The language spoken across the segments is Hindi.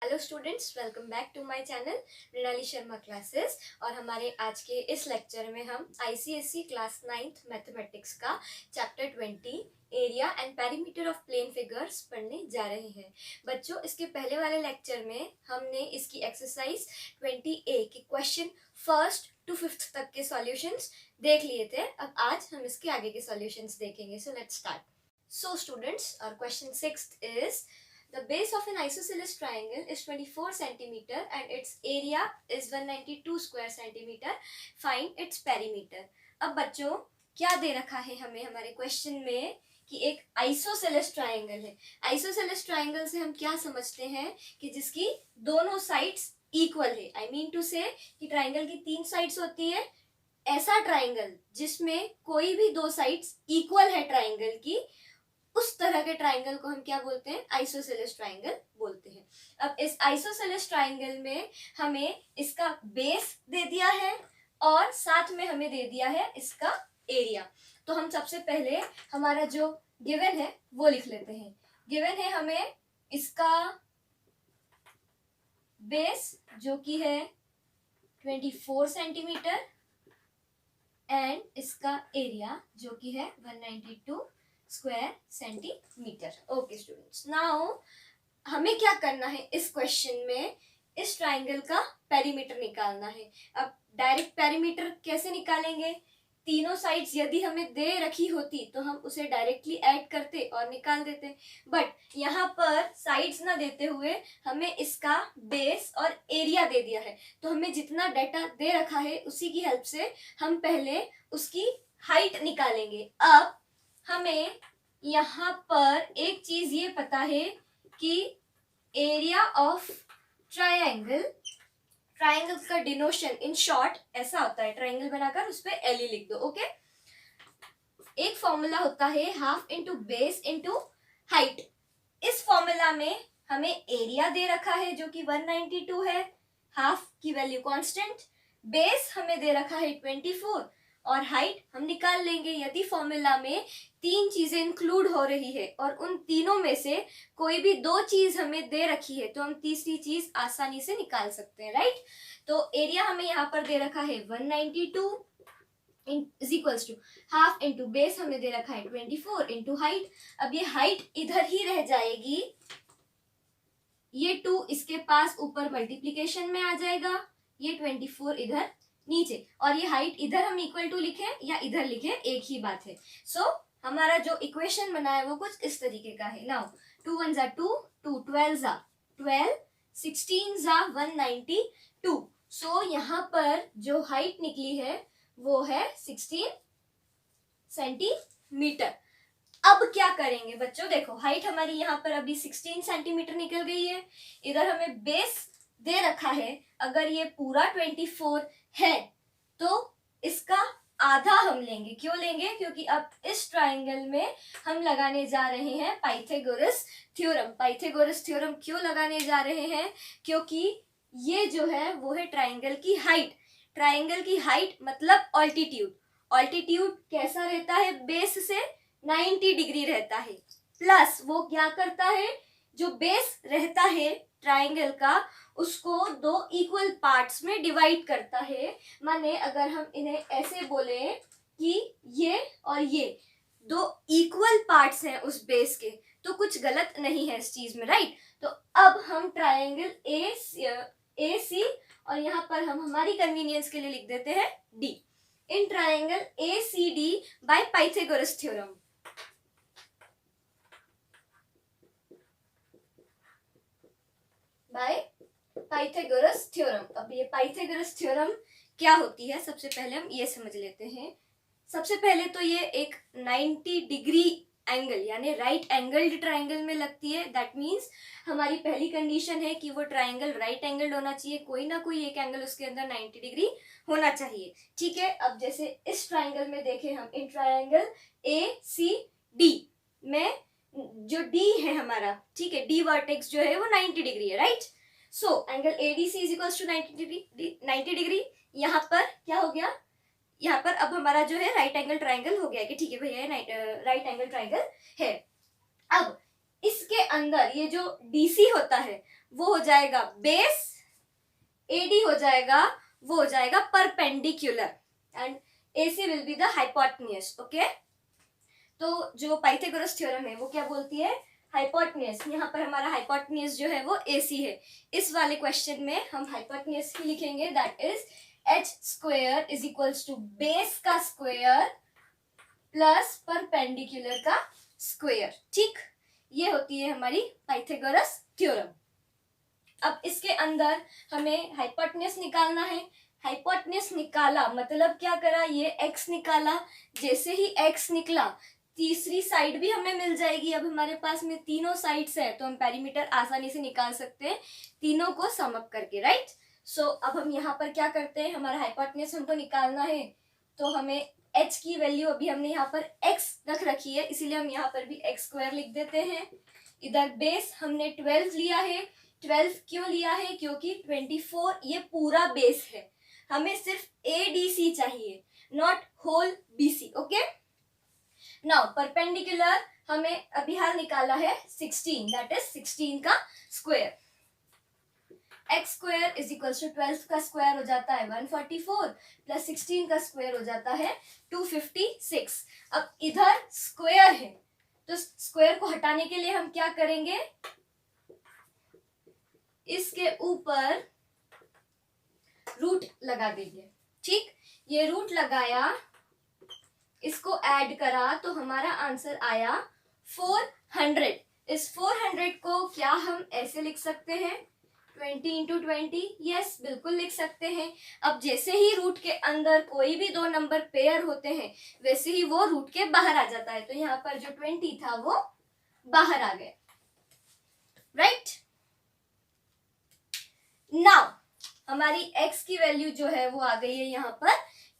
Hello students, welcome back to my channel Mrinali Sharma classes. और हमारे आज के इस लेक्चर में हम आईसीएसई क्लास 9th मैथमेटिक्स का chapter 20 area and perimeter of plane figures पढ़ने जा रहे हैं। बच्चों, इसके पहले वाले लेक्चर में हमने इसकी एक्सरसाइज 20A के क्वेश्चन फर्स्ट टू फिफ्थ तक के सॉल्यूशंस देख लिए थे। अब आज हम इसके आगे के सॉल्यूशंस देखेंगे। So let's start. So students, और question 6 is the base of an isosceles triangle is 24 centimeter and its area is 192 square centimeter. Find its perimeter. अब बच्चों, क्या दे रखा है हमें हमारे क्वेश्चन में कि एक आइसोसेलेस ट्राइंगल है। आइसोसेलेस ट्राइंगल से हम क्या समझते हैं कि जिसकी दोनों साइड्स इक्वल है। आई मीन टू से कि ट्राइंगल की 3 साइड्स होती है। ऐसा ट्राइंगल जिसमें कोई भी 2 साइड्स इक्वल है ट्राइंगल की, उस तरह के ट्राइंगल को हम क्या बोलते हैं? आइसोसेलेस ट्राइंगल बोलते हैं। अब इस आइसोसेलेस ट्राइंगल में हमें इसका बेस दे दिया है और साथ में हमें दे दिया है इसका एरिया। तो हम सबसे पहले हमारा जो गिवन है वो लिख लेते हैं। गिवन है हमें इसका बेस जो कि है 24 सेंटीमीटर एंड इसका एरिया जो कि है 192 square centimetre. Okay students, now हमें क्या करना है इस क्वेश्चन में? इस ट्राइंगल का पेरीमीटर निकालना है। अब डायरेक्ट पेरीमीटर कैसे निकालेंगे? तीनों साइड्स यदि हमें दे रखी होती तो हम उसे डायरेक्टली ऐड करते और निकाल देते, बट यहाँ पर साइड्स ना देते हुए हमें इसका बेस और एरिया दे दिया है। तो हमें जितना डाटा दे रखा है उसी की हेल्प से हम पहले उसकी हाइट निकालेंगे। अब हमें यहाँ पर एक चीज ये पता है कि एरिया ऑफ ट्रायंगल का डिनोशन इन शॉर्ट ऐसा होता है। ट्रायंगल बनाकर उस पर एल लिख दो। ओके, एक फॉर्मूला होता है half into base into height. इस फॉर्मूला में हमें एरिया दे रखा है जो कि 192 है, हाफ की वैल्यू कांस्टेंट, बेस हमें दे रखा है 24 और हाइट हम निकाल लेंगे। यदि फॉर्मूला में 3 चीजें इंक्लूड हो रही है और उन तीनों में से कोई भी 2 चीज हमें दे रखी है तो हम तीसरी चीज आसानी से निकाल सकते हैं, राइट? तो एरिया हमें यहाँ पर दे रखा है 192 is equals to half into base हमें दे रखा है 24 इंटू हाइट। अब ये हाइट इधर ही रह जाएगी, ये 2 इसके पास ऊपर मल्टीप्लीकेशन में आ जाएगा, ये 24 इधर नीचे, और ये हाइट इधर हम इक्वल टू लिखे या इधर लिखे एक ही बात है। सो हमारा जो इक्वेशन बना है वो कुछ इस तरीके का है। नाउ 2 1 जा 2, 2 12 जा 12, 16 जा 192। सो यहाँ पर जो हाइट निकली है वो है 16 सेंटीमीटर। अब क्या करेंगे बच्चों? देखो, हाइट हमारी यहाँ पर अभी 16 सेंटीमीटर निकल गई है। इधर हमें बेस दे रखा है, अगर ये पूरा 24 है तो इसका आधा हम लेंगे। क्यों लेंगे? क्योंकि अब इस ट्राइंगल में हम लगाने जा रहे हैं पाइथागोरस थ्योरम। पाइथागोरस थ्योरम क्यों लगाने जा रहे हैं? क्योंकि ये जो है वो है ट्राइंगल की हाइट। ट्राइंगल की हाइट मतलब ऑल्टीट्यूड। ऑल्टीट्यूड कैसा रहता है? बेस से 90 डिग्री रहता है। प्लस वो क्या करता है? जो बेस रहता है ट्राइंगल का उसको 2 इक्वल पार्ट्स में डिवाइड करता है। माने अगर हम इन्हें ऐसे बोले कि ये और ये 2 इक्वल पार्ट्स हैं उस बेस के, तो कुछ गलत नहीं है इस चीज में, राइट? तो अब हम ट्राइंगल ए सी और यहाँ पर हम हमारी कन्वीनियंस के लिए लिख देते हैं D. In triangle A C D by Pythagoras theorem. By Pythagoras theorem. अब ये पाइथागोरस थ्योरम क्या होती है सबसे पहले हम ये समझ लेते हैं। सबसे पहले तो ये एक 90 डिग्री एंगल यानी राइट एंगल्ड ट्राइंगल में लगती है। दैट मीन्स हमारी पहली कंडीशन है कि वो ट्राइंगल राइट एंगल्ड होना चाहिए, कोई ना कोई एक एंगल उसके अंदर 90 डिग्री होना चाहिए, ठीक है? अब जैसे इस ट्राइंगल में देखें हम, इन ट्राइंगल ए सी डी में जो डी है हमारा, ठीक है, डी वर्टेक्स जो है वो 90 डिग्री है, right? So angle ADC is equals to 90 degree. यहाँ पर क्या हो गया? यहाँ पर अब हमारा जो है राइट एंगल ट्राइंगल हो गया कि ठीक है भैया राइट एंगल ट्राइंगल है। अब इसके अंदर ये जो डीसी होता है वो हो जाएगा बेस, AD हो जाएगा, वो हो जाएगा perpendicular, and AC will be the hypotenuse. Okay, तो जो पाइथागोरस थ्योरम है वो क्या बोलती है, हाइपोटेन्यूज। यहाँ पर हमारा हाइपोटेन्यूज जो है वो AC है। इस वाले क्वेश्चन में हम हाइपोटेन्यूज ही लिखेंगे, that is h square is equals to base का स्क्वायर प्लस परपेंडिकुलर का स्क्वायर। ठीक, ये होती है हमारी पाइथागोरस थ्योरम। अब इसके अंदर हमें हाइपोटेन्यूज निकालना है। हाइपोटेन्यूज निकाला मतलब क्या करा, ये x निकाला, जैसे ही x निकला तीसरी साइड भी हमें मिल जाएगी। अब हमारे पास में तीनों साइड्स है तो हम पेरीमीटर आसानी से निकाल सकते हैं तीनों को सम अप करके, राइट। सो अब हम यहाँ पर क्या करते हैं, हमारा हाइपोटेन्यूज हमको निकालना है, तो हमें h की वैल्यू अभी हमने यहाँ पर x रख रखी है, इसीलिए हम यहाँ पर भी x स्क्वायर लिख देते हैं। इधर बेस हमने 12 लिया है। 12 क्यों लिया है, क्योंकि 24 ये पूरा बेस है, हमें सिर्फ ADC चाहिए, not whole BC। Okay, now perpendicular हमें अभी हाल निकाला है 16, दैट इज 16 का square. x square is equal to 12 का स्क्वायर हो जाता है 144 प्लस 16 का स्क्वायर हो जाता है 256। अब इधर स्क्वायर है तो स्क्वायर को हटाने के लिए हम क्या करेंगे, इसके ऊपर रूट लगा देंगे। ठीक, ये रूट लगाया, इसको ऐड करा तो हमारा आंसर आया 400। इस 400 को क्या हम ऐसे लिख सकते हैं, 20 इंटू 20, यस बिल्कुल लिख सकते हैं। अब जैसे ही रूट के अंदर कोई भी दो नंबर पेयर होते हैं वैसे ही वो रूट के बाहर आ जाता है, तो यहाँ पर जो 20 था वो बाहर आ गया, राइट। नाउ हमारी x की वैल्यू जो है वो आ गई है यहाँ पर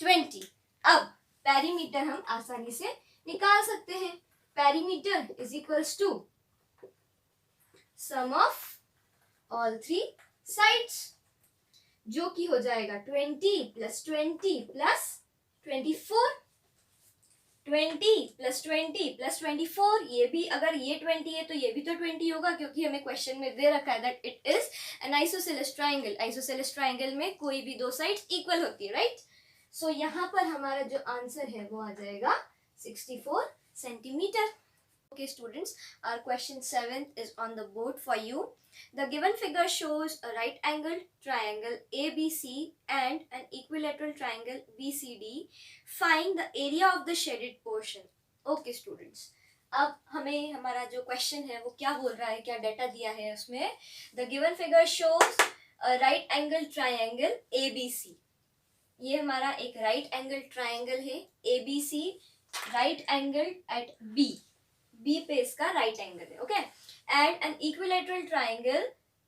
20। अब पेरीमीटर हम आसानी से निकाल सकते हैं। Perimeter is equals to sum of all three sides, जो कि हो जाएगा 20 प्लस 20 प्लस 24, 20 प्लस 20 प्लस 24, ये भी अगर ये 20 है तो ये भी तो 20 होगा, क्योंकि हमें क्वेश्चन में दे रखा है that it is an isosceles triangle. Isosceles triangle में कोई भी दो साइड्स इक्वल होती है, राइट। सो यहाँ पर हमारा जो आंसर है वो आ जाएगा 64 centimetre. Okay students, our question 7th is on the board for you. The given figure shows a right angled triangle ABC and an equilateral triangle BCD. Find the area of the shaded portion. Okay students, अब हमें हमारा जो question है वो क्या बोल रहा है, क्या डेटा दिया है उसमें, the given figure shows a right angled triangle ABC. ये हमारा एक right angled triangle है ABC, right angled at B पे इसका राइट एंगल है, okay. And an equilateral triangle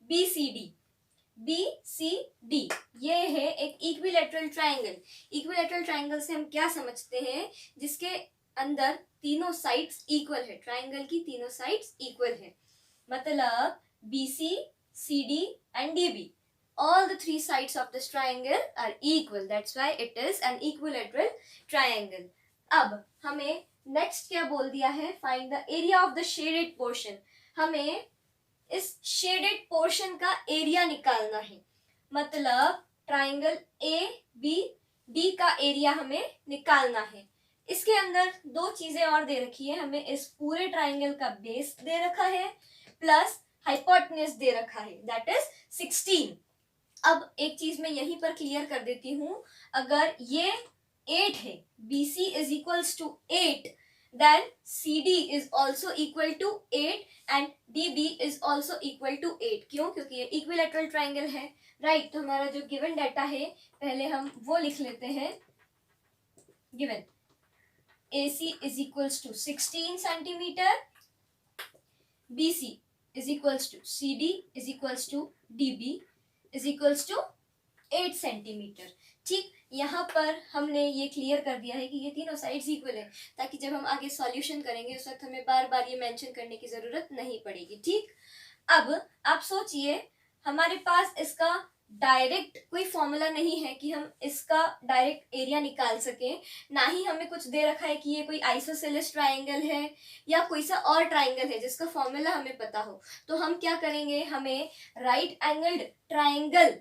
BCD, ये है एक इक्विलेटरल ट्राइंगल। इक्विलेटरल ट्राइंगल से हम क्या समझते हैं, जिसके अंदर तीनों साइड्स इक्वल है, ट्राइंगल की तीनों साइड्स इक्वल है, मतलब BC, CD and DB, all the three sides of this triangle are equal, that's why it is an equilateral triangle. अब हमें नेक्स्ट क्या बोल दिया है, find the area of the shaded portion. हमें इस शेडेड पोर्शन का एरिया निकालना है, मतलब ट्राइंगल ABD का एरिया हमें निकालना है। इसके अंदर दो चीजें और दे रखी है, हमें इस पूरे ट्राइंगल का बेस दे रखा है प्लस हाइपोटेन्यूज दे रखा है, दैट इज 16। अब एक चीज मैं यहीं पर क्लियर कर देती हूँ, अगर ये 8 है, BC is equals to 8, then CD is also equal to 8 and DB is also equal to 8। क्यों? क्योंकि ये इक्विलेटरल ट्राइंगल है, राइट। तो हमारा जो गिवन डाटा है पहले हम वो लिख लेते हैं। Given AC is equals to 16 centimetre, BC is equals to CD is equals to DB is equals to 8 centimetre. ठीक, यहाँ पर हमने ये क्लियर कर दिया है कि ये तीनों साइड्स इक्वल है, ताकि जब हम आगे सॉल्यूशन करेंगे उस वक्त हमें बार बार ये मेंशन करने की जरूरत नहीं पड़ेगी। ठीक, अब आप सोचिए हमारे पास इसका डायरेक्ट कोई फॉर्मूला नहीं है कि हम इसका डायरेक्ट एरिया निकाल सकें, ना ही हमें कुछ दे रखा है कि ये कोई आइसोसेलेस ट्राइंगल है या कोई सा और ट्राइंगल है जिसका फॉर्मूला हमें पता हो। तो हम क्या करेंगे, हमें राइट एंगल्ड ट्राइंगल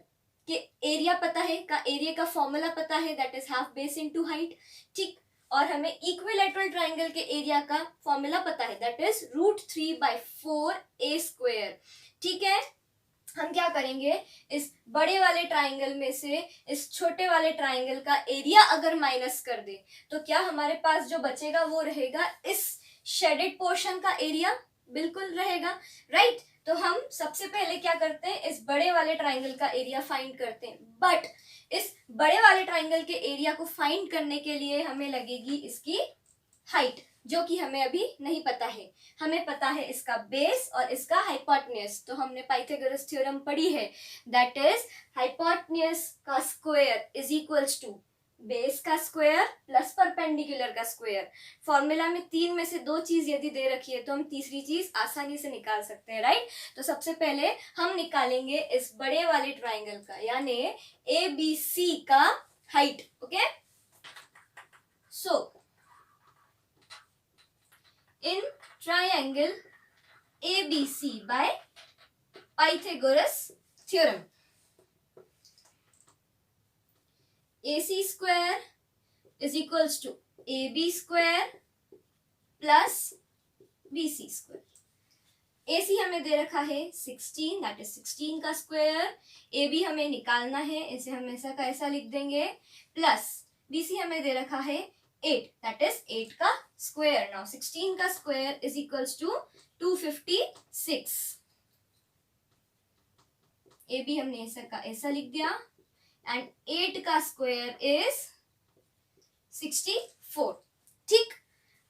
के एरिया पता है, का एरिया का फॉर्मूला पता है, that is half base into height, ठीक। और हमें इक्विलैटरल ट्राइंगल के एरिया का फॉर्मूला पता है, दैट इज √3/4a², ठीक है। हम क्या करेंगे, इस बड़े वाले ट्राइंगल में से इस छोटे वाले ट्राइंगल का एरिया अगर माइनस कर दे तो क्या हमारे पास जो बचेगा वो रहेगा इस शेडेड पोर्शन का एरिया, बिल्कुल रहेगा, राइट। तो हम सबसे पहले क्या करते हैं, इस बड़े वाले ट्राइंगल का एरिया फाइंड करते हैं, बट इस बड़े वाले ट्राइंगल के एरिया को फाइंड करने के लिए हमें लगेगी इसकी हाइट, जो कि हमें अभी नहीं पता है। हमें पता है इसका बेस और इसका हाइपोटेन्यूज। तो हमने पाइथागोरस थ्योरम पढ़ी है, दैट इज हाइपोटेन्यूज का square is equals to base का स्क्वायर प्लस परपेंडिकुलर का स्क्वायर। फॉर्मूला में 3 में से 2 चीज यदि दे रखी है तो हम तीसरी चीज आसानी से निकाल सकते हैं, राइट। तो सबसे पहले हम निकालेंगे इस बड़े वाले ट्राइंगल का यानी ABC का height, okay. So in triangle ABC by Pythagoras theorem, AC square is equals to AB square plus BC square। AC हमें दे रखा है 16, दैट इज 16 का स्क्वायर। AB हमें निकालना है, इसे हम ऐसा का ऐसा लिख देंगे, प्लस BC हमें दे रखा है 8, दैट इज 8 का स्क्वायर। नाउ 16 का square is equals to 256। AB हमने ऐसा का ऐसा लिख दिया एंड 8 का स्क्वायर इज 64, ठीक।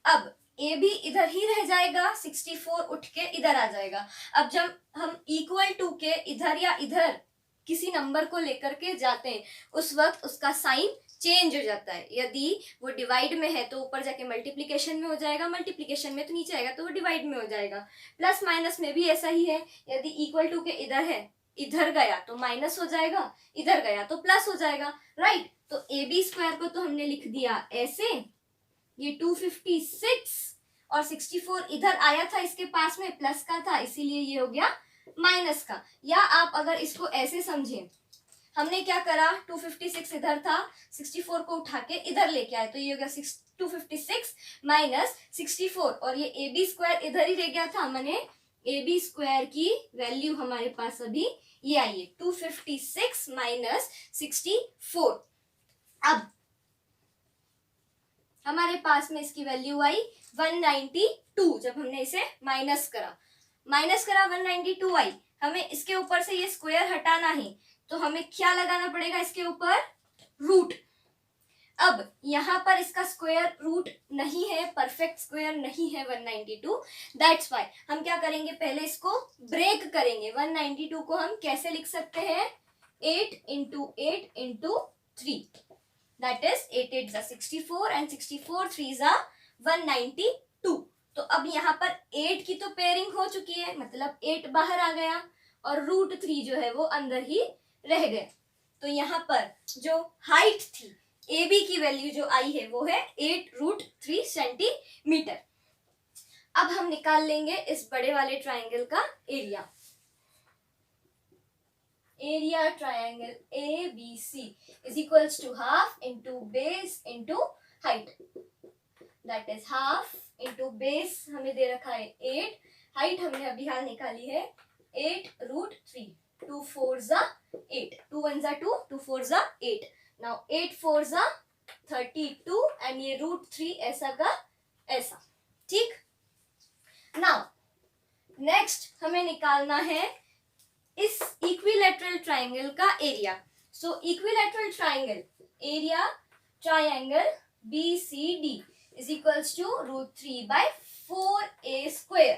अब ए भी इधर ही रह जाएगा, 64 उठ के इधर आ जाएगा। अब जब हम इक्वल टू के इधर या इधर किसी नंबर को लेकर के जाते हैं उस वक्त उसका साइन चेंज हो जाता है। यदि वो डिवाइड में है तो ऊपर जाके मल्टीप्लिकेशन में हो जाएगा, मल्टीप्लिकेशन में तो नीचे आएगा तो वो डिवाइड में हो जाएगा। प्लस माइनस में भी ऐसा ही है, यदि इक्वल टू के इधर है, इधर गया तो माइनस हो जाएगा, इधर गया तो प्लस हो जाएगा, राइट। तो ए बी स्क्वायर को तो हमने लिख दिया ऐसे, ये 256 और 64 इधर आया था, इसके पास में प्लस का था इसीलिए ये हो गया माइनस का। या आप अगर इसको ऐसे समझें, हमने क्या करा, 256 इधर था, 64 को उठा के इधर लेके आए तो ये हो गया 256 माइनस 64 और ये ए बी स्क्वायर इधर ही रह गया था, मैंने ए बी स्क्वायर की वैल्यू हमारे पास अभी ये आई है 256 माइनस 64। अब हमारे पास में इसकी वैल्यू आई 192। जब हमने इसे माइनस करा 192 आई, हमें इसके ऊपर से ये स्क्वायर हटाना है तो हमें क्या लगाना पड़ेगा इसके ऊपर, रूट। अब यहाँ पर इसका स्क्वायर रूट नहीं है, परफेक्ट स्क्वायर नहीं है 192, दैट्स वाई हम क्या करेंगे, पहले इसको ब्रेक करेंगे। 192 को हम कैसे लिख सकते हैं, 8 into 8 into 3, that is 8 8 is 64 and 64 3 is 192। तो अब यहाँ पर 8 की तो पेयरिंग हो चुकी है, मतलब 8 बाहर आ गया और √3 जो है वो अंदर ही रह गए। तो यहाँ पर जो हाइट थी ए बी की वैल्यू जो आई है वो है 8√3 सेंटीमीटर। अब हम निकाल लेंगे इस बड़े वाले ट्राइंगल का area. Area triangle ABC is equals to half into base into height, that is half into base हमें दे रखा है 8, हाइट हमने अभी हाल निकाली है 8√3, 2 4s 8, 2 1s 2, 2 4s 8, now 8 4s 32 and ये √3 ऐसा का ऐसा, ठीक। now next हमें निकालना है इस इक्विलैटरल ट्राइंगल का area. So equilateral triangle area triangle BCD is equals to √3/4a²।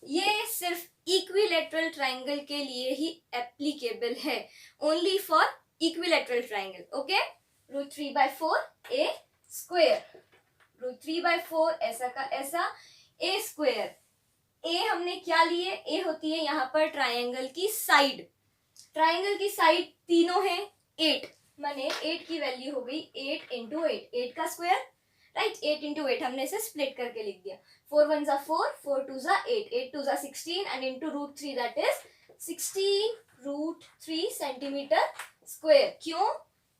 ये सिर्फ इक्विलैटरल ट्राइंगल के लिए ही एप्लीकेबल है, only for equilateral triangle, okay. √3/4a², √3/4 ऐसा का ऐसा, a²। ए हमने क्या लिए, ए होती है यहाँ पर ट्राइंगल की साइड, ट्राइंगल की साइड तीनों है 8, माने 8 की वैल्यू हो गई 8 इंटू 8, 8 का स्क्वायर, राइट, 8 इंटू 8 हमने इसे स्प्लिट करके लिख दिया, 4 1 जा 4, 4 2 जा 8, 8 2 जा 16 and into root 3 that is 16 root 3 centimetre square. क्यों?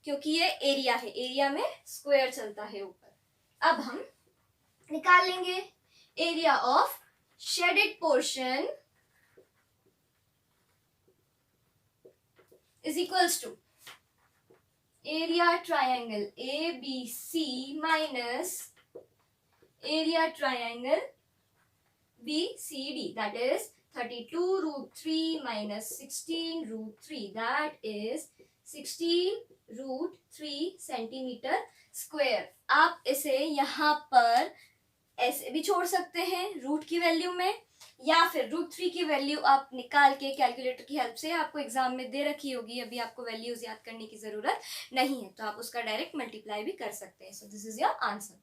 क्योंकि ये एरिया है, एरिया में स्क्वायर चलता है ऊपर। अब हम निकाल लेंगे area of shaded portion is equals to area triangle ABC minus area triangle BCD, that is 32 root 3 minus 16 root 3, that is 16 root 3 centimetre square. आप इसे यहाँ पर ऐसे भी छोड़ सकते हैं रूट की वैल्यू में, या फिर रूट 3 की वैल्यू आप निकाल के कैलकुलेटर की हेल्प से, आपको एग्जाम में दे रखी होगी, अभी आपको वैल्यूज याद करने की जरूरत नहीं है, तो आप उसका डायरेक्ट मल्टीप्लाई भी कर सकते हैं। सो this is your answer.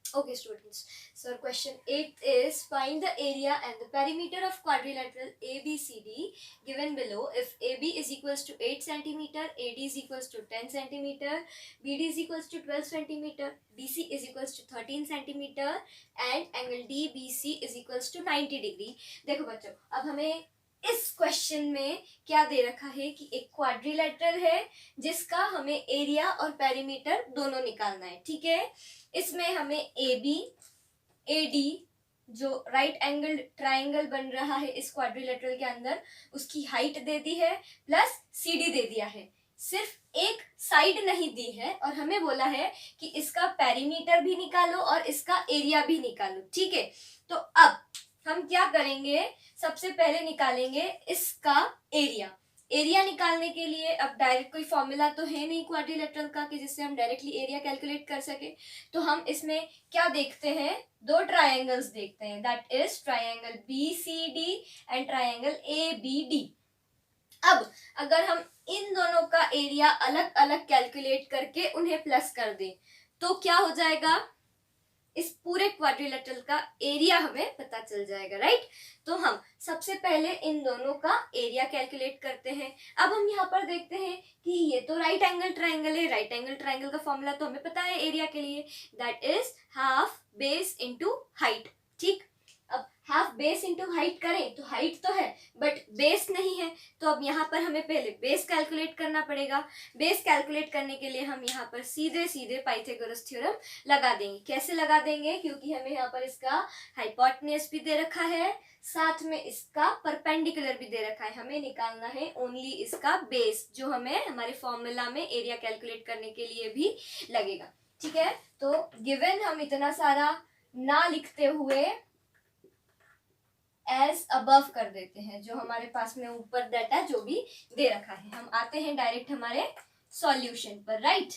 Okay students, so question 8 is find the area and the perimeter of quadrilateral ABCD given below if AB is equals to 8 cm, AD is equals to 10 cm, BD is equals to 12 cm, BC is equals to 13 cm and angle DBC is equals to 90 degree। देखो बच्चों, अब हमें इस क्वेश्चन में क्या दे रखा है कि एक क्वाड्रिलेटरल है जिसका हमें एरिया और पेरीमीटर दोनों निकालना है, ठीक है। इसमें हमें AB, AD जो राइट एंगल ट्राइंगल बन रहा है इस क्वाड्रिलेटरल के अंदर, उसकी हाइट दे दी है प्लस CD दे दिया है, सिर्फ एक साइड नहीं दी है, और हमें बोला है कि इसका पेरीमीटर भी निकालो और इसका एरिया भी निकालो, ठीक है। तो अब हम क्या करेंगे, सबसे पहले निकालेंगे इसका एरिया। एरिया निकालने के लिए अब डायरेक्ट कोई फॉर्मूला तो है नहीं क्वाड्रिलेटरल का कि जिससे हम डायरेक्टली एरिया कैलकुलेट कर सके, तो हम इसमें क्या देखते हैं, दो ट्रायंगल्स देखते हैं, that is triangle BCD and triangle ABD। अब अगर हम इन दोनों का एरिया अलग अलग कैलकुलेट करके उन्हें प्लस कर दें तो क्या हो जाएगा, इस पूरे क्वाड्रिलेटरल का एरिया हमें पता चल जाएगा, राइट। तो हम सबसे पहले इन दोनों का एरिया कैलकुलेट करते हैं। अब हम यहाँ पर देखते हैं कि ये तो राइट एंगल ट्राइंगल है, राइट एंगल ट्राइंगल का फॉर्मूला तो हमें पता है एरिया के लिए, that is half base into height, ठीक। अब हाफ बेस इनटू हाइट करें तो हाइट तो है बट बेस नहीं है, तो अब यहाँ पर हमें पहले बेस कैलकुलेट करना पड़ेगा। बेस कैलकुलेट करने के लिए हम यहाँ पर सीधे सीधे पाइथागोरस थ्योरम लगा देंगे। कैसे लगा देंगे, क्योंकि हमें यहाँ पर इसका हाइपोटेन्यूज भी दे रखा है, साथ में इसका परपेंडिकुलर भी दे रखा है, हमें निकालना है ओनली इसका बेस, जो हमें हमारे फॉर्मूला में एरिया कैलकुलेट करने के लिए भी लगेगा, ठीक है। तो गिवन हम इतना सारा ना लिखते हुए एज अबव कर देते हैं, जो हमारे पास में ऊपर डाटा जो भी दे रखा है। हम आते हैं डायरेक्ट हमारे सॉल्यूशन पर, राइट।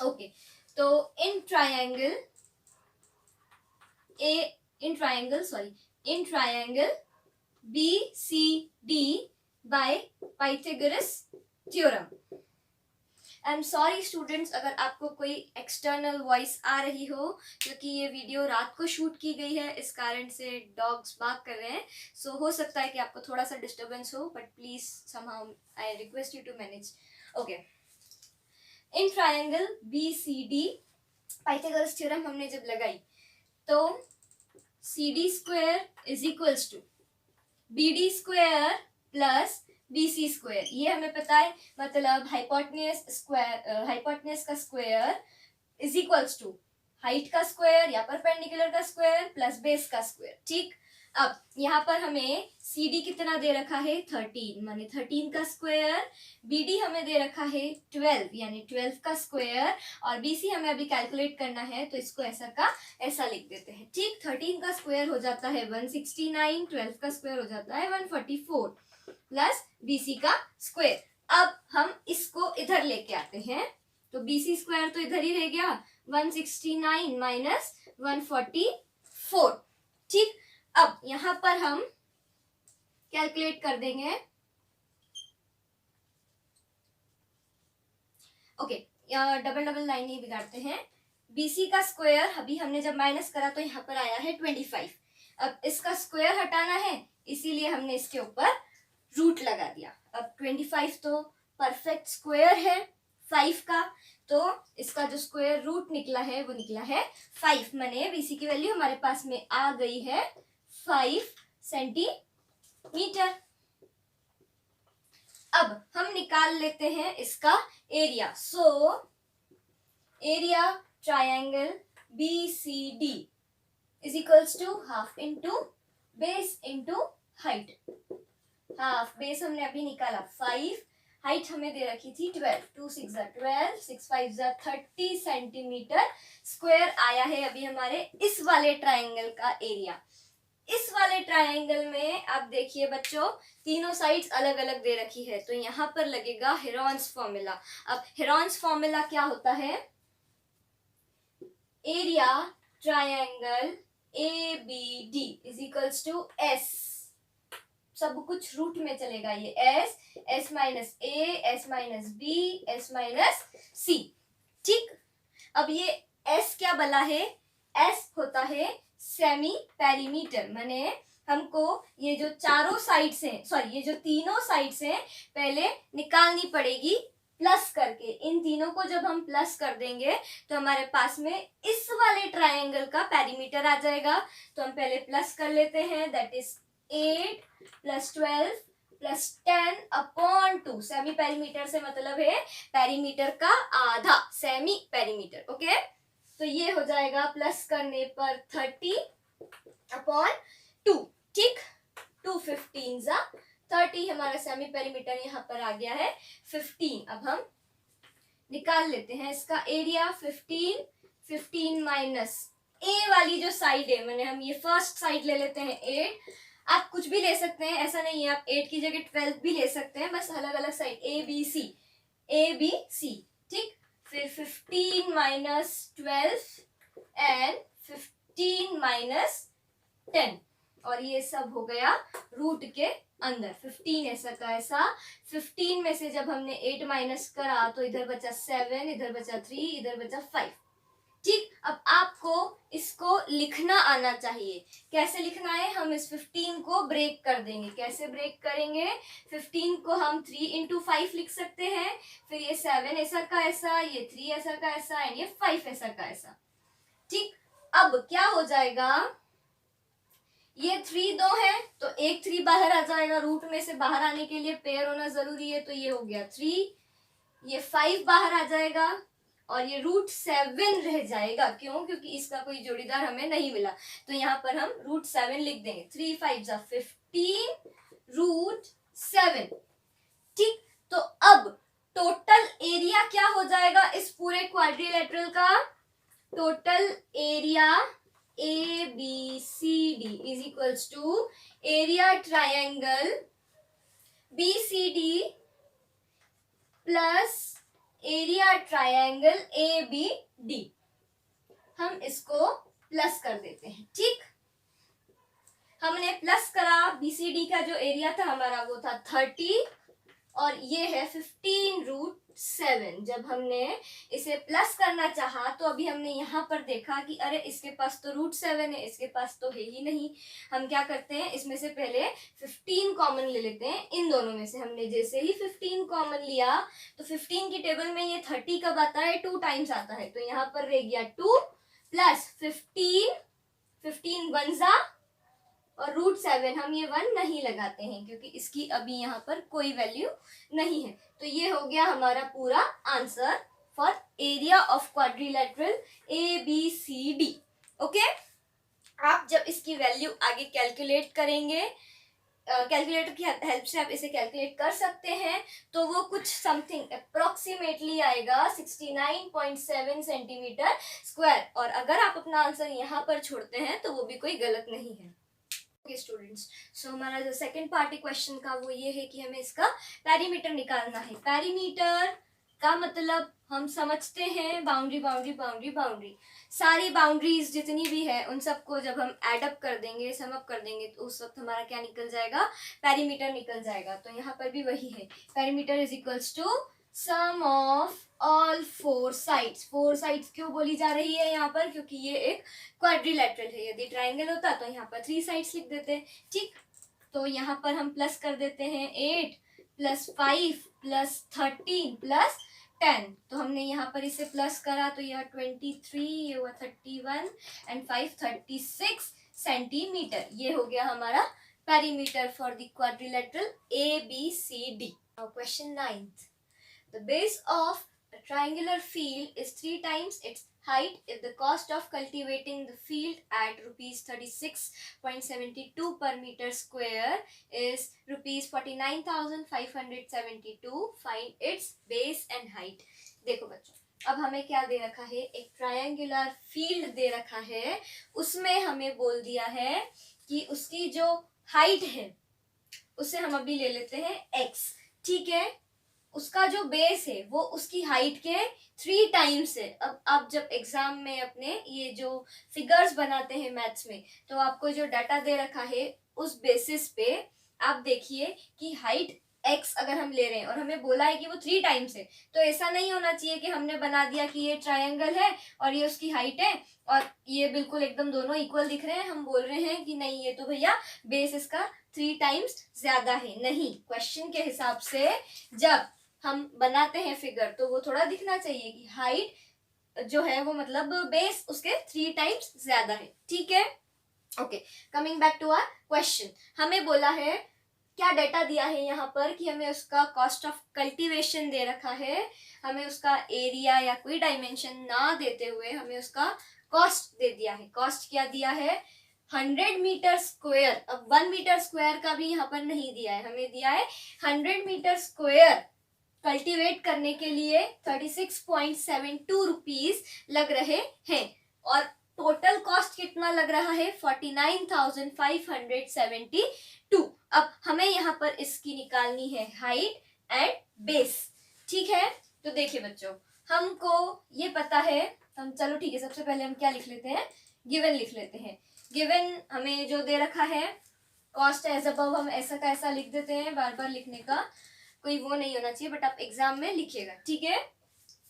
ओके, तो इन triangle BCD bye Pythagoras theorem. I am sorry students अगर आपको कोई एक्सटर्नल वॉइस आ रही हो, क्योंकि ये वीडियो रात को शूट की गई है, इस कारण से डॉग्स बार्क कर रहे हैं, सो हो सकता है कि आपको थोड़ा सा डिस्टर्बेंस हो, but please somehow I request you to manage. Okay, in triangle BCD Pythagoras theorem हमने जब लगाई तो CD square is equals to BD square plus BC square, ये हमें पता है, मतलब हाइपोटेन्यूज का square is equals to height का स्क्वायर या परपेंडिकुलर का स्क्वायर प्लस बेस का स्क्वायर, ठीक। अब यहाँ पर हमें CD कितना दे रखा है 13, माने 13 का स्क्वायर, BD हमें दे रखा है 12 यानी 12 का स्क्वायर, और BC हमें अभी कैलकुलेट करना है तो इसको ऐसा का ऐसा लिख देते हैं, ठीक। 13 का स्क्वायर हो जाता है 169, 12 का स्क्वायर हो जाता है 144 प्लस BC का स्क्वायर। अब हम इसको इधर लेके आते हैं तो BC स्क्वायर तो इधर ही रह गया, 169 माइनस 144, ठीक। अब यहां पर हम कैलकुलेट कर देंगे, ओके, डबल डबल लाइन ही बिगाड़ते हैं। BC का स्क्वायर अभी हमने जब माइनस करा तो यहाँ पर आया है 25, अब इसका स्क्वायर हटाना है इसीलिए हमने इसके ऊपर रूट लगा दिया। अब 25 तो परफेक्ट स्क्वायर है 5 का, तो इसका जो स्क्वायर रूट निकला है वो निकला है 5, माने बीसी की वैल्यू हमारे पास में आ गई है 5 सेंटीमीटर। अब हम निकाल लेते हैं इसका area. So area triangle BCD is equals to half into base into height. Half, base हमने अभी निकाला 5, हाइट हमें दे रखी थी 12, 2 6 12, 6 5 30 सेंटीमीटर स्क्वायर आया है अभी हमारे इस वाले ट्रायंगल का एरिया। इस वाले ट्रायंगल में आप देखिए बच्चों, तीनों साइड्स अलग अलग दे रखी है, तो यहाँ पर लगेगा हेरॉन्स फॉर्मूला। अब हेरॉन्स फॉर्मूला क्या होता है? Area triangle ABD is equals to S, सब कुछ रूट में चलेगा, ये S minus A, S minus B, S minus C। ठीक, अब ये S क्या बला है? S होता है सेमी पेरीमीटर, माने हमको ये जो चारों साइड्स हैं, सॉरी ये जो तीनों साइड्स हैं पहले निकालनी पड़ेगी प्लस करके। इन तीनों को जब हम प्लस कर देंगे तो हमारे पास में इस वाले ट्रायंगल का पेरीमीटर आ जाएगा। तो हम पहले प्लस कर लेते हैं, that is 8 plus 12 plus 10 upon 2। Semi perimeter से मतलब है पेरीमीटर का आधा, सेमी पेरीमीटर। ओके, तो ये हो जाएगा प्लस करने पर 30 अपॉन 2। ठीक, 2 15 30 हमारा सेमी पेरीमीटर यहाँ पर आ गया है 15। अब हम निकाल लेते हैं इसका एरिया। 15 माइनस ए वाली जो साइड है, मैंने हम ये फर्स्ट साइड ले लेते हैं 8। आप कुछ भी ले सकते हैं, ऐसा नहीं है, आप 8 की जगह 12 भी ले सकते हैं, बस अलग अलग साइड A B C। ठीक, फिर 15 माइनस 12 एंड 15 माइनस 10, और ये सब हो गया रूट के अंदर। 15 ऐसा का ऐसा, 15 में से जब हमने 8 माइनस करा तो इधर बचा 7, इधर बचा 3, इधर बचा 5। ठीक, अब आपको इसको लिखना आना चाहिए। कैसे लिखना है? हम इस 15 को ब्रेक कर देंगे। कैसे ब्रेक करेंगे? 15 को हम 3 इंटू 5 लिख सकते हैं, फिर ये 7 ऐसा का ऐसा, ये 3 ऐसा का ऐसा एंड ये 5 ऐसा का ऐसा। ठीक, अब क्या हो जाएगा? ये 3 दो है तो एक 3 बाहर आ जाएगा, रूट में से बाहर आने के लिए पेयर होना जरूरी है, तो ये हो गया 3, ये 5 बाहर आ जाएगा और ये रूट 7 रह जाएगा। क्यों? क्योंकि इसका कोई जोड़ीदार हमें नहीं मिला, तो यहाँ पर हम रूट 7 लिख देंगे। 3 5 15 रूट 7। ठीक, तो अब टोटल एरिया क्या हो जाएगा इस पूरे क्वाड्रिलेटरल का? Total area ABCD is equals to area triangle BCD plus area triangle ABD। हम इसको प्लस कर देते हैं। ठीक, हमने प्लस करा, BCD का जो एरिया था हमारा वो था 30 और ये है 15 रूट 7। जब हमने इसे प्लस करना चाहा तो अभी हमने यहाँ पर देखा कि अरे इसके पास तो रूट 7 है, इसके पास तो है ही नहीं। हम क्या करते हैं, इसमें से पहले 15 कॉमन ले लेते हैं। इन दोनों में से हमने जैसे ही 15 कॉमन लिया तो 15 की टेबल में ये 30 कब आता है? 2 टाइम्स आता है, तो यहाँ पर रह गया 2 प्लस 15 1 जा और रूट 7। हम ये 1 नहीं लगाते हैं क्योंकि इसकी अभी यहाँ पर कोई वैल्यू नहीं है। तो ये हो गया हमारा पूरा answer for area of quadrilateral ABCD। Okay, आप जब इसकी वैल्यू आगे कैलकुलेट करेंगे, कैलकुलेटर की हेल्प से आप इसे कैलकुलेट कर सकते हैं, तो वो कुछ समथिंग अप्रोक्सीमेटली आएगा 69.7 सेंटीमीटर स्क्वायर। और अगर आप अपना आंसर यहाँ पर छोड़ते हैं तो वो भी कोई गलत नहीं है। स्टूडेंट्स, सो हमारा जो सेकंड पार्ट क्वेश्चन का वो ये है कि हमें इसका पेरीमीटर निकालना है। पेरीमीटर का मतलब हम समझते हैं बाउंड्री बाउंड्री बाउंड्री बाउंड्री, सारी बाउंड्रीज जितनी भी है उन सबको जब हम एड अप कर देंगे, सम अप कर देंगे, तो उस वक्त हमारा क्या निकल जाएगा? पेरीमीटर निकल जाएगा। तो यहाँ पर भी वही है, perimeter is equals to sum of all 4 sides. 4 sides क्यों बोली जा रही है यहाँ पर? क्योंकि ये एक क्वाड्रिलेटरल है। यदि ट्राइंगल होता तो यहाँ पर 3 साइड्स लिख देते। ठीक, तो यहाँ पर हम प्लस कर देते हैं 8 + 5 + 13 + 10। तो हमने यहाँ पर इसे प्लस करा तो यह 23, ये हुआ 31 एंड 5 36 सेंटीमीटर। ये हो गया हमारा perimeter for the quadrilateral ABCD। Now question 9th. The base of a triangular field is 3 times its height if the cost of cultivating the field at rupees 36.72 per meter square is rupees 49,572. Find its base and height. देखो बच्चों, अब हमें क्या दे रखा है, एक ट्रायंगुलर फील्ड दे रखा है, उसमें हमें बोल दिया है कि उसकी जो हाइट है उसे हम अभी ले लेते हैं x, ठीक है। उसका जो बेस है वो उसकी हाइट के 3 टाइम्स है। अब आप जब एग्जाम में अपने ये जो फिगर्स बनाते हैं मैथ्स में, तो आपको जो डाटा दे रखा है उस बेसिस पे आप देखिए कि हाइट x अगर हम ले रहे हैं और हमें बोला है कि वो 3 टाइम्स है, तो ऐसा नहीं होना चाहिए कि हमने बना दिया कि ये ट्रायंगल है और ये उसकी हाइट है और ये बिल्कुल एकदम दोनों इक्वल दिख रहे हैं। हम बोल रहे हैं कि नहीं, ये तो भैया बेस इसका 3 टाइम्स ज्यादा है। नहीं, क्वेश्चन के हिसाब से जब हम बनाते हैं फिगर तो वो थोड़ा दिखना चाहिए कि हाइट जो है वो मतलब बेस उसके 3 टाइम्स ज्यादा है, ठीक है। Okay, coming back to our question, हमें बोला है, क्या डेटा दिया है यहाँ पर कि हमें उसका कॉस्ट ऑफ कल्टीवेशन दे रखा है, हमें उसका एरिया या कोई डायमेंशन ना देते हुए हमें उसका कॉस्ट दे दिया है। कॉस्ट क्या दिया है, 100 मीटर स्क्वायर। अब 1 मीटर स्क्वायर का भी यहाँ पर नहीं दिया है, हमें दिया है 100 मीटर स्क्वायर कल्टीवेट करने के लिए 36.72 रुपीज लग रहे हैं और टोटल कॉस्ट कितना लग रहा है, 49,572। अब हमें यहाँ पर इसकी निकालनी है हाइट एंड बेस, ठीक है। तो देखिए बच्चों, हमको ये पता है, हम चलो ठीक है, सबसे पहले हम क्या लिख लेते हैं, गिवन लिख लेते हैं। गिवन हमें जो दे रखा है कॉस्ट एज अबव, हम ऐसा का ऐसा लिख देते हैं, बार बार लिखने का कोई वो नहीं होना चाहिए, बट आप एग्जाम में लिखिएगा, ठीक है।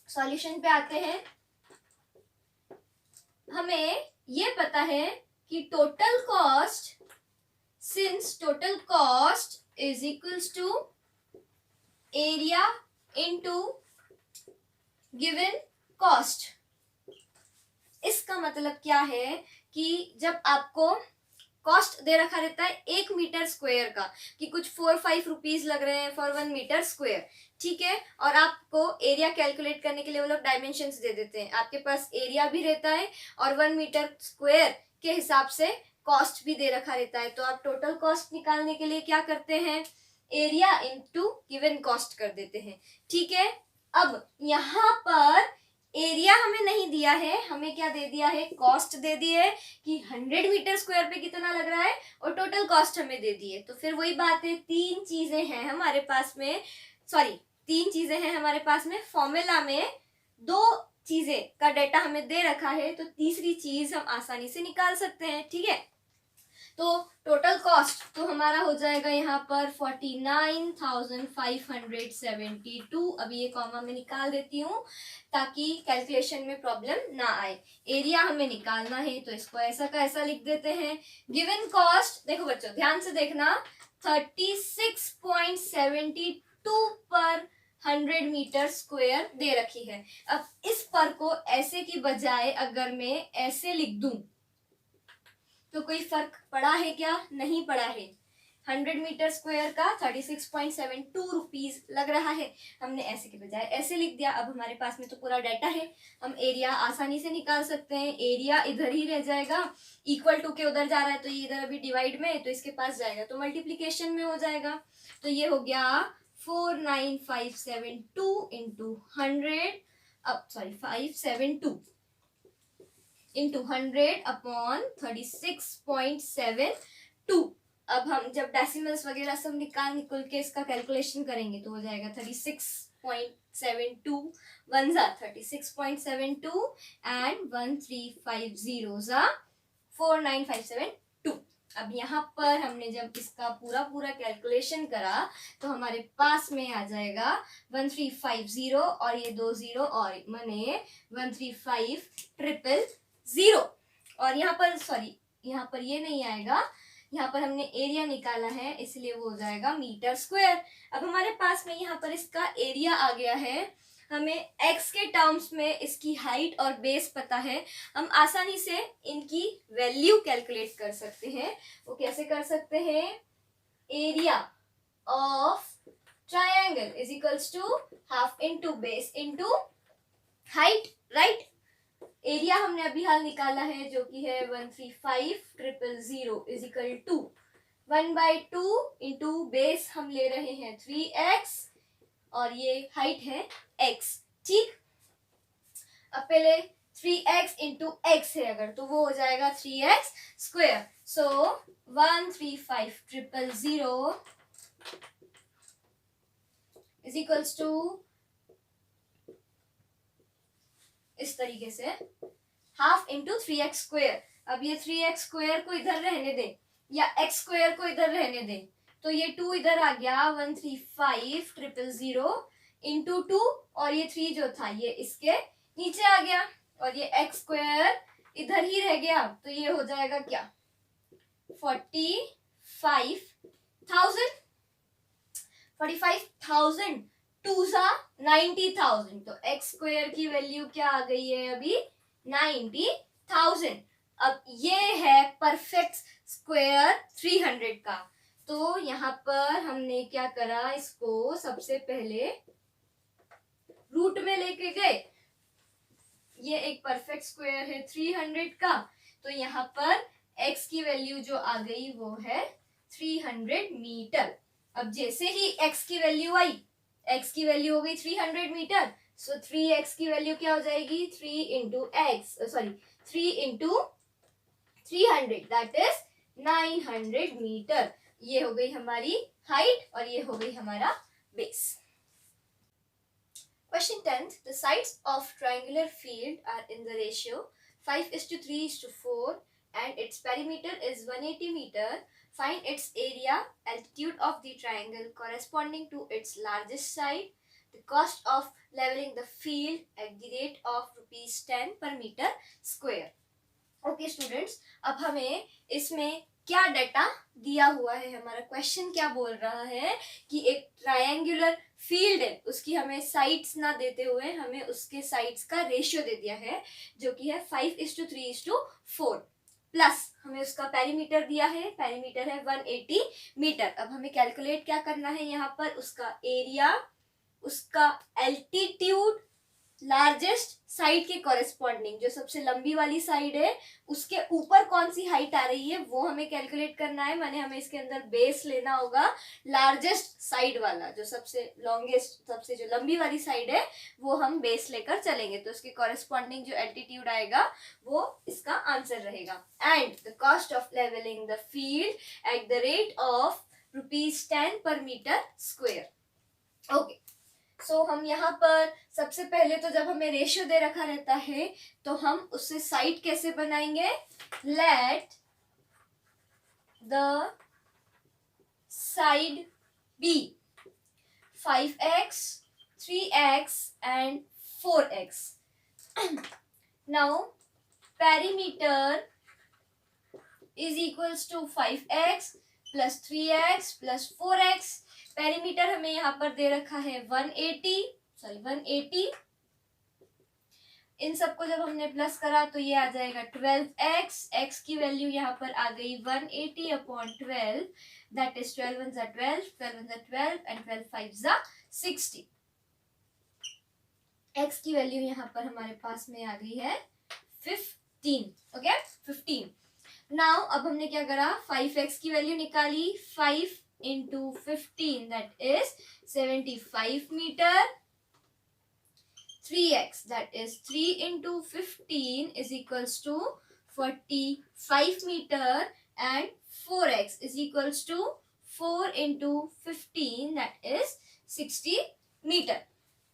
सॉल्यूशन पे आते हैं। हमें ये पता है कि total cost, since total cost is equals to area into given cost, इसका मतलब क्या है कि जब आपको कॉस्ट दे रखा रहता है 1 मीटर स्क्वायर का कि कुछ 4-5 रुपीज लग रहे हैं फॉर 1 मीटर स्क्वायर, ठीक है, और आपको एरिया कैलकुलेट करने के लिए वो लोग डायमेंशंस दे देते हैं, आपके पास एरिया भी रहता है और 1 मीटर स्क्वायर के हिसाब से कॉस्ट भी दे रखा रहता है। तो आप टोटल कॉस्ट निकालने के लिए क्या करते हैं, एरिया इनटू गिवन कॉस्ट कर देते हैं, ठीक है। अब यहाँ पर एरिया हमें नहीं दिया है, हमें क्या दे दिया है, कॉस्ट दे दी है कि 100 मीटर स्क्वायर पे कितना लग रहा है और टोटल कॉस्ट हमें दे दी है। तो फिर वही बात है, 3 चीजें हैं हमारे पास में, फॉर्मूला में 2 चीजें का डेटा हमें दे रखा है, तो तीसरी चीज हम आसानी से निकाल सकते हैं, ठीक है। तो टोटल कॉस्ट तो हमारा हो जाएगा यहाँ पर 49,572। अभी ये कॉमा में निकाल देती हूँ ताकि कैलकुलेशन में प्रॉब्लम ना आए। एरिया हमें निकालना है तो इसको ऐसा का ऐसा लिख देते हैं। गिवन कॉस्ट, देखो बच्चों ध्यान से देखना, 36.72 पर 100 मीटर स्क्वायर दे रखी है। अब इस पर को ऐसे की बजाय अगर मैं ऐसे लिख दूं तो कोई फर्क पड़ा है क्या, नहीं पड़ा है। 100 मीटर स्क्वायर का 36.72 रुपीज लग रहा है, हमने ऐसे के बजाय ऐसे लिख दिया। अब हमारे पास में तो पूरा डाटा है, हम एरिया आसानी से निकाल सकते हैं। एरिया इधर ही रह जाएगा, इक्वल टू के उधर जा रहा है तो ये इधर अभी डिवाइड में है तो इसके पास जाएगा तो मल्टीप्लीकेशन में हो जाएगा। तो ये हो गया 49,572 इंटू 572 इंटू 100 अपॉन 36.72। अब हम जब डेसिमल्स वगैरह सब निकाल के इसका कैलकुलेशन करेंगे तो हो जाएगा 36.72 1 जा 36.72 एंड 1350 जा 49,572। अब यहाँ पर हमने जब इसका पूरा कैलकुलेशन करा तो हमारे पास में आ जाएगा 1350 और ये 2 0 और माने 135,000 और यहाँ पर ये नहीं आएगा, यहाँ पर हमने एरिया निकाला है इसलिए वो हो जाएगा मीटर स्क्वायर। अब हमारे पास में यहाँ पर इसका एरिया आ गया है, हमें x के टर्म्स में इसकी हाइट और बेस पता है, हम आसानी से इनकी वैल्यू कैलकुलेट कर सकते हैं। वो कैसे कर सकते हैं? Area of triangle is equals to half into base into height, right. Area हमने अभी हाल निकाला है जो कि है 135,000 is equal to 1/2 into base हम ले रहे हैं 3x और ये हाइट है x, ठीक। अब पहले 3x इंटू x है अगर, तो वो हो जाएगा 3x square. So 135,000 is equals to इस तरीके से हाफ इंटू 3x स्क्वायर। अब ये 3x स्क्वायर को इधर रहने दें या x स्क्वायर को इधर रहने दें, तो ये 2 इधर आ गया 135,000 इंटू 2 और ये 3 जो था ये इसके नीचे आ गया और ये x स्क्वायर इधर ही रह गया, तो ये हो जाएगा क्या 45,000 टू सा 90,000, तो x स्क्वायर की वैल्यू क्या आ गई है अभी 90,000। अब ये है परफेक्ट स्क्वायर 300 का। तो यहाँ पर हमने क्या करा, इसको सबसे पहले रूट में लेके गए। ये एक परफेक्ट स्क्वायर है 300 का, तो यहाँ पर x की वैल्यू जो आ गई वो है 300 मीटर। अब जैसे ही x की वैल्यू आई, x की वैल्यू हो गई 300 मीटर, सो 3x की वैल्यू क्या हो जाएगी 3 इंटू 300 दैट इज 900 मीटर। ये हो गई हमारी हाइट और ये हो गई हमारा base. Question 10th, the sides of triangular field are in the ratio 5:3:4 and its perimeter is 180 meter. Find its area, altitude of the triangle corresponding to its largest side, the cost of leveling the field at the rate of ₹10 per meter square. Okay students, अब हमें इसमें क्या डाटा दिया हुआ है, हमारा क्वेश्चन क्या बोल रहा है कि एक ट्रायंगुलर फील्ड है, उसकी हमें साइड्स ना देते हुए हमें उसके साइड्स का रेशियो दे दिया है जो कि है 5:3:4 प्लस हमें उसका पेरीमीटर दिया है, पेरीमीटर है 180 मीटर। अब हमें कैलकुलेट क्या करना है, यहाँ पर उसका एरिया, उसका एल्टीट्यूड, लार्जेस्ट साइड के कॉरेस्पॉन्डिंग जो सबसे लंबी वाली साइड है उसके ऊपर कौन सी हाइट आ रही है वो हमें कैलकुलेट करना है। माने हमें इसके अंदर बेस लेना होगा लार्जेस्ट साइड वाला, जो सबसे लॉन्गेस्ट, सबसे जो लंबी वाली साइड है वो हम बेस लेकर चलेंगे, तो उसके कॉरेस्पॉन्डिंग जो एल्टीट्यूड आएगा वो इसका आंसर रहेगा। And the cost of levelling the field at the rate of ₹10 per metre square. Okay, सो हम यहाँ पर सबसे पहले तो जब हमें रेशियो दे रखा रहता है तो हम उससे साइड कैसे बनाएंगे, let the side be 5x 3x and 4x. Now perimeter is equals to 5x plus 3x plus 4x. Perimeter हमें यहाँ पर दे रखा है 180। इन सबको जब हमने प्लस करा तो ये आ जाएगा 12x। x की वैल्यू यहाँ पर आ गई 180/12, दैट इज 12 1 = 12, 12 1 = 12 and 12 5 = 60। x की वैल्यू यहाँ पर हमारे पास में आ गई है 15। ओके 15। नाउ अब हमने क्या करा, 5x की वैल्यू निकाली, 5 into 15 that is 75 meter, 3x that is 3 into 15 is equals to 45 meter and 4x is equals to 4 into 15 that is 60 meter।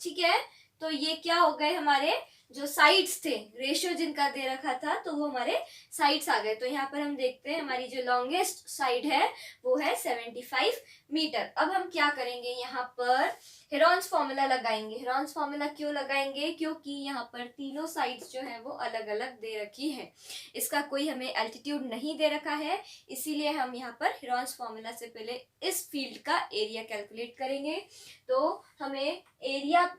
ठीक है, तो ये क्या हो गए, हमारे जो साइड्स थे, रेशियो जिनका दे रखा था, तो वो हमारे साइड्स आ गए। तो यहाँ पर हम देखते हैं हमारी जो लॉन्गेस्ट साइड है वो है 75 मीटर। अब हम क्या करेंगे, यहाँ पर हेरॉन्स फॉर्मूला लगाएंगे। हेरॉन्स फॉर्मूला क्यों लगाएंगे, क्योंकि यहाँ पर तीनों साइड्स जो है वो अलग अलग दे रखी है, इसका कोई हमें एल्टीट्यूड नहीं दे रखा है, इसीलिए हम यहाँ पर हेरॉन्स फॉर्मूला से पहले इस फील्ड का एरिया कैलकुलेट करेंगे। तो हमें एरिया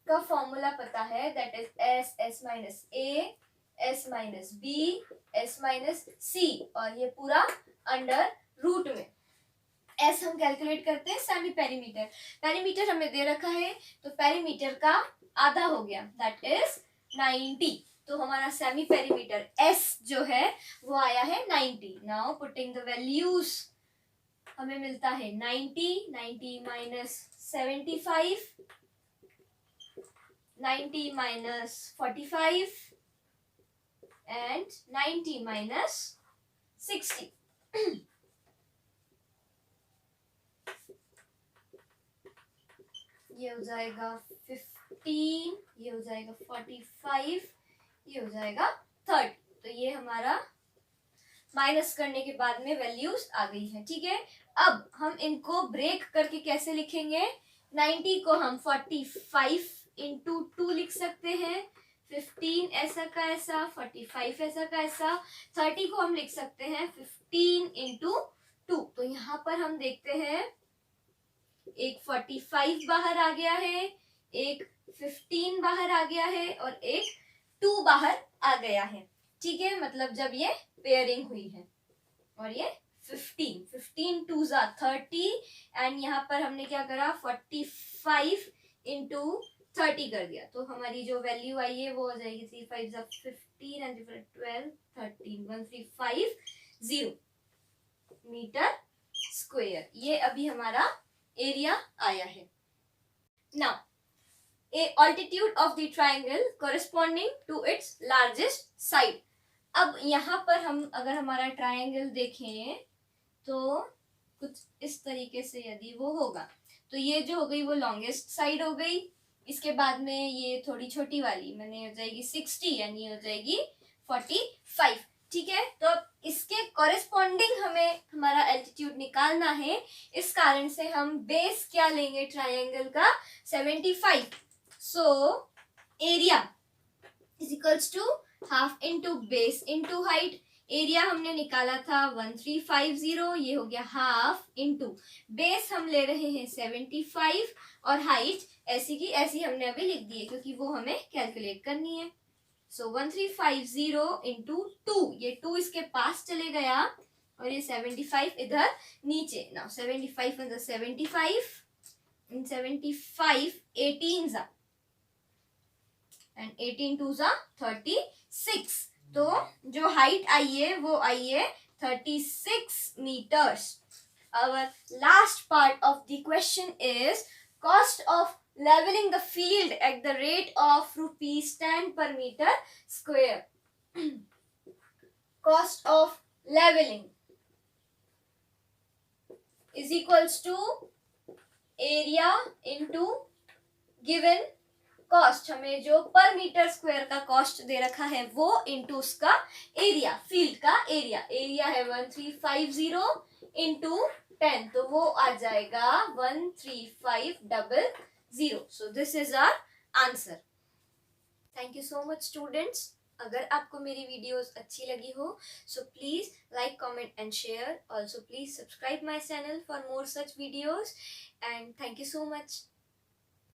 का फॉर्मूला पता है, that is S, S minus A, S minus B, S minus C, और ये पूरा अंडर रूट में। एस हम कैलकुलेट करते हैं सेमी पेरीमीटर, पेरीमीटर हमें दे रखा है, तो पेरीमीटर का आधा हो गया, दैट इज 90। तो हमारा सेमी पेरीमीटर एस जो है वो आया है 90। नाउ पुटिंग द वैल्यूज, हमें मिलता है 90, 90 माइनस 75, 90 minus 45 and 90 minus 60. ये हो जाएगा 15, ये हो जाएगा 45, ये हो जाएगा 30। तो ये हमारा माइनस करने के बाद में वैल्यूज आ गई है, ठीक है। अब हम इनको ब्रेक करके कैसे लिखेंगे, 90 को हम 45 इंटू 2 लिख सकते हैं, 15 ऐसा का ऐसा, 45 ऐसा का ऐसा, 30 को हम लिख सकते हैं 15 इंटू 2। तो यहाँ पर हम देखते हैं एक 45 बाहर आ गया है, एक 15 बाहर आ गया है और एक 2 बाहर आ गया है, ठीक है। मतलब जब ये पेयरिंग हुई है, और ये 15 टू जा 30, एंड यहाँ पर हमने क्या करा 45 इंटू 30 कर दिया, तो हमारी जो वैल्यू आई है वो हो जाएगी 3 5 15 एंड 12 13 1350 मीटर स्क्वायर। ये अभी हमारा एरिया आया है। Now a altitude of the triangle corresponding to its largest side. अब यहाँ पर हम अगर हमारा ट्राइंगल देखें तो कुछ इस तरीके से यदि वो होगा, तो ये जो हो गई वो लॉन्गेस्ट साइड हो गई, इसके बाद में ये थोड़ी छोटी वाली मैंने हो जाएगी 60 यानी हो जाएगी 45, ठीक है। तो इसके कॉरेस्पॉन्डिंग हमें हमारा एल्टीट्यूड निकालना है, इस कारण से हम बेस क्या लेंगे ट्राइंगल का 75। So area is equals to half into base into height. Area हमने निकाला था 1350, ये हो गया हाफ इंटू बेस हम ले रहे हैं 75 और हाइट ऐसी की ऐसी हमने अभी लिख दी है क्योंकि वो हमें कैलकुलेट करनी है। सो 1350 इंटू 2, ये 2 इसके पास चले गया और ये 75 इधर नीचे। नाउ 75 and 75 and 75 18 जा and 18 2 जा 36। तो जो हाइट आई है वो आई है 36 metres. Our last part of the question is cost of leveling the field at the rate of ₹10 per meter square. Cost of leveling is equals to area into given cost. हमें जो पर मीटर स्क्वायर का कॉस्ट दे रखा है वो इंटू उसका एरिया, फील्ड का एरिया। एरिया है 1350 इंटू 10, तो वो आ जाएगा 13500। So this is our answer. Thank you so much students. अगर आपको मेरी वीडियोस अच्छी लगी हो so please like comment and share. Also please subscribe my channel for more such videos and thank you so much.